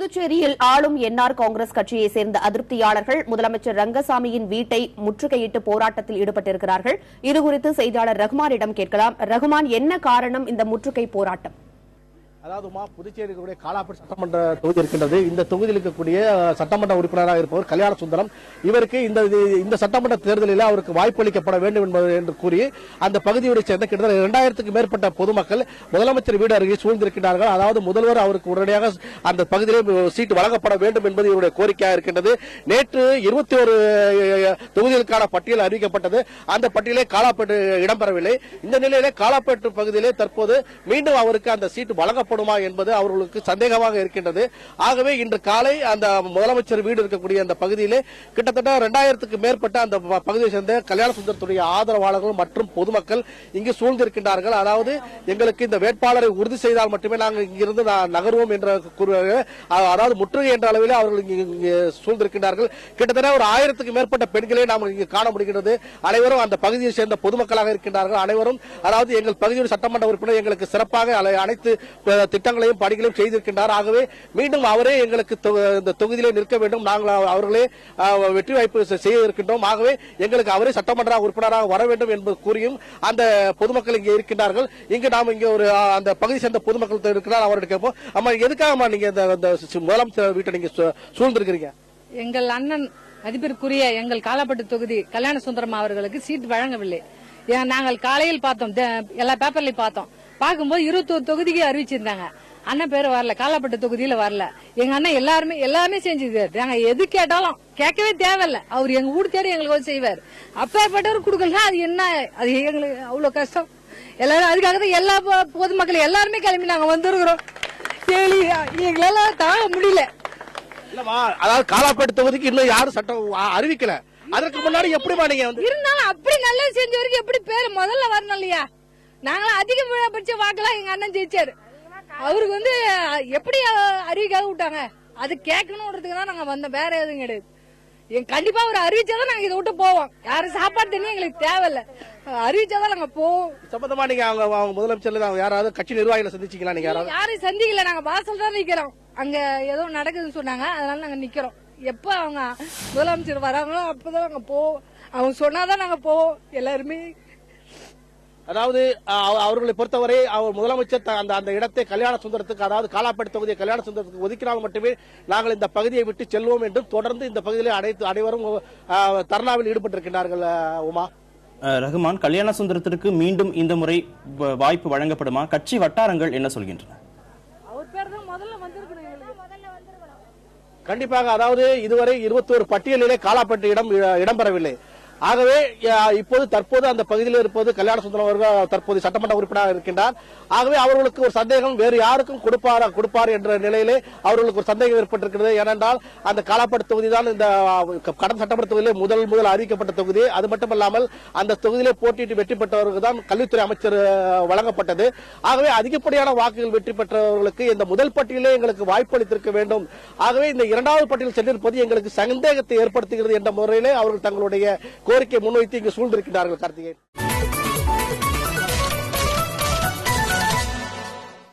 புதுச்சேரியில் ஆளும் என்ஆர் காங்கிரஸ் கட்சியை சேர்ந்த அதிருப்தியாளர்கள் முதலமைச்சர் ரங்கசாமியின் வீட்டை முற்றுகையிட்டு போராட்டத்தில் ஈடுபட்டிருக்கிறார்கள். இதுகுறித்து செய்தியாளர் ரகுமானிடம் கேட்கலாம். ரகுமான், என்ன காரணம் இந்த முற்றுகை போராட்டம்? அதாவது புதுச்சேரி காலாப்பட்டு சட்டமன்ற தொகுதி இருக்கின்றது. இந்த தொகுதியில் இருக்கக்கூடிய சட்டமன்ற உறுப்பினராக இருப்பவர் கல்யாண சுந்தரம். இவருக்கு இந்த சட்டமன்ற தேர்தலில் அவருக்கு வாய்ப்பு அளிக்கப்பட வேண்டும் என்று கூறி அந்த பகுதியோடு சேர்ந்த கிட்டத்தட்ட 2000க்கும் மேற்பட்ட பொதுமக்கள் முதலமைச்சர் வீடு அருகே சூழ்ந்திருக்கிறார்கள். அதாவது முதல்வர் அவருக்கு உடனடியாக அந்த பகுதியிலே சீட்டு வழங்கப்பட வேண்டும் என்பது இவருடைய கோரிக்கையாக இருக்கின்றது. நேற்று 21 தொகுதிகளுக்கான பட்டியல் அறிவிக்கப்பட்டது. அந்த பட்டியலே காலாப்பட்டு இடம்பெறவில்லை. இந்த நிலையிலே காலாப்பட்டு பகுதியிலே தற்போது மீண்டும் அவருக்கு அந்த சீட்டு வழங்க என்பது அவர்களுக்கு சந்தேகமாக இருக்கின்றது. ஆகவே இன்று காலை அந்த முதலமைச்சர் வீடு இருக்கக்கூடிய அந்த பகுதியிலே கிட்டத்தட்ட 2000க்கும் மேற்பட்ட அந்த பகுதியை சேர்ந்த கல்யாண சுந்தரத்துடைய ஆதரவாளர்கள் மற்றும் பொதுமக்கள் இங்கு சூழ்ந்திருக்கின்றார்கள். அதாவது எங்களுக்கு இந்த வேட்பாளரை உறுதி செய்தால் மட்டுமே நாங்கள் இங்கிருந்து நகர்வோம் என்ற அதாவது முற்றுகை என்ற அளவில் அவர்கள் இங்கு சூழ்ந்திருக்கின்றார்கள். கிட்டத்தட்ட ஒரு 1000க்கும் மேற்பட்ட பெண்களை நாம் இங்கு காண முடிகிறது. அனைவரும் அந்த பகுதியை சேர்ந்த பொதுமக்களாக இருக்கின்றார்கள். அனைவரும் அதாவது எங்கள் பகுதியோட சட்டமன்ற உறுப்பினர் எங்களுக்கு சிறப்பாக அனைத்து திட்டங்களையும் பணிகளையும் செய்திருக்கின்றார். ஆகவே மீண்டும் அவரே எங்களுக்கு இந்த தொகுதியிலே நிற்க வேண்டும், நாங்கள் அவர்களே வெற்றி வாய்ப்பு செய்ய இருக்கின்றோம். ஆகவே எங்களுக்கு அவரே சட்டமன்ற உறுப்பினராக வர வேண்டும் என்று கூறியும் அந்த பொதுமக்கள் இங்கே இருக்கின்றார்கள். இங்கு நாம் இங்கே ஒரு அந்த பகுதி சேர்ந்த பொதுமக்கள் இருக்கிறார். அவர்கிட்ட கேட்போம், அம்மா எதுக்காக நீங்க இந்த முதலமைச்சர் வீட்டை நீங்க சூழ்ந்திருக்கிறீங்க? எங்கள் அண்ணன் மதிப்பிற்குரிய எங்கள் காலாப்பட்டு தொகுதி கல்யாண சுந்தரம் அவர்களுக்கு சீட் வழங்கவில்லை. நாங்கள் காலையில் பார்த்தோம், எல்லா பேப்பர்லயும் பார்த்தோம். பார்க்கும்போது 21 தொகுதிக்கு அறிவிச்சிருந்தாங்க. அண்ணன் பேரு வரல, காலாப்பட்டு தொகுதியில வரல. எங்க அண்ணன் எல்லாமே செஞ்சது. நாங்க எது கேட்டாலும் கேட்கவே தேவையில்ல, அவர் எங்க வீடு தேடி எங்களுக்கு செய்வார். அப்பேற்பட்டவர் கொடுக்கல, அது என்ன, அது எங்களுக்கு அவ்வளவு கஷ்டம். எல்லாரும் அதுக்காக தான் எல்லா பொதுமக்கள் எல்லாருமே கிளம்பி நாங்க வந்துருக்கிறோம். எங்களால தாங்க முடியல. அதாவது காலாப்பட்டு தொகுதிக்கு இன்னும் யாரும் சட்டம் அறிவிக்கல. அதற்கு முன்னாடி எப்படி நீங்க இருந்தாலும் அப்படி நல்லது செஞ்சவருக்கு எப்படி பேரு முதல்ல வரணும் இல்லையா? நாங்களும் அதிகபட்ச வாக்கெல்லாம் எங்க அண்ணன் ஜெயிச்சாரு. அவருக்கு எப்படி அறிவிக்காக விட்டாங்க, அது கேட்கணும்ன்றதுக்கு தான் நாங்க வந்தோம், வேற எதுவும் கிடையாது. கண்டிப்பா ஒரு அறிவிச்சாதான் நாங்க இதை விட்டு போவோம். யாரும் சாப்பாடு தண்ணி எங்களுக்கு தேவையில்ல, அறிவிச்சாதான் நாங்க போவோம். சம்பந்தமா நீங்க அவங்க முதலமைச்சர் யாராவது கட்சி நிர்வாகிகளை சந்திச்சீங்களா? நீங்க யாரையும் சந்திக்கல, நாங்க வாசல் தான் நிக்கிறோம். அங்க ஏதோ நடக்குதுன்னு சொன்னாங்க, அதனால நாங்க நிக்கிறோம். எப்ப அவங்க முதலமைச்சர் வராங்களோ அப்பதான் நாங்க போவோம். அவங்க சொன்னாதான் நாங்க போவோம் எல்லாருமே. அதாவது அவர்களை பொறுத்தவரை அவர் முதலமைச்சர் அந்த இடத்தை கல்யாண சுந்தரத்துக்கு, அதாவது காலாப்பட்டு தொகுதியை கல்யாண சுந்தரத்துக்கு ஒதுக்கினால் மட்டுமே நாங்கள் இந்த பகுதியை விட்டு செல்வோம் என்று தொடர்ந்து இந்த பகுதியில் அனைவரும் தர்ணாவில் ஈடுபட்டிருக்கிறார்கள். உமா ரகுமான், கல்யாண சுந்தரத்திற்கு மீண்டும் இந்த முறை வாய்ப்பு வழங்கப்படுமா? கட்சி வட்டாரங்கள் என்ன சொல்கின்றன? கண்டிப்பாக, அதாவது இதுவரை 21 பட்டியலிலே காலாப்பட்டு இடம்பெறவில்லை. ஆகவே தற்போது அந்த பகுதியில் இருப்பது கல்யாண சுந்தரம் அவர்கள் தற்போது சட்டமன்ற உறுப்பினராக இருக்கின்றார். ஆகவே அவர்களுக்கு ஒரு சந்தேகம், வேறு யாருக்கும் கொடுப்பார் என்ற நிலையிலே அவர்களுக்கு ஒரு சந்தேகம் ஏற்பட்டிருக்கிறது. ஏனென்றால் அந்த காலாப்பட்டு தொகுதி தான் இந்த கடந்த சட்டமன்ற தொகுதியிலே முதல் அறிவிக்கப்பட்ட தொகுதி. அது மட்டுமல்லாமல் அந்த தொகுதியிலே போட்டியிட்டு வெற்றி பெற்றவர்களுக்கு தான் கல்வித்துறை அமைச்சர் வழங்கப்பட்டது. ஆகவே அதிகப்படியான வாக்குகள் வெற்றி பெற்றவர்களுக்கு இந்த முதல் பட்டியலே எங்களுக்கு வாய்ப்பு அளித்திருக்க வேண்டும். ஆகவே இந்த 2வது பட்டியல் சென்றிருப்பது எங்களுக்கு சந்தேகத்தை ஏற்படுத்துகிறது என்ற முறையிலே அவர்கள் தங்களுடைய கோரிக்கை முன்வைத்து இங்கு சூழ்ந்திருக்கிறார்கள். கார்த்திகேயன்.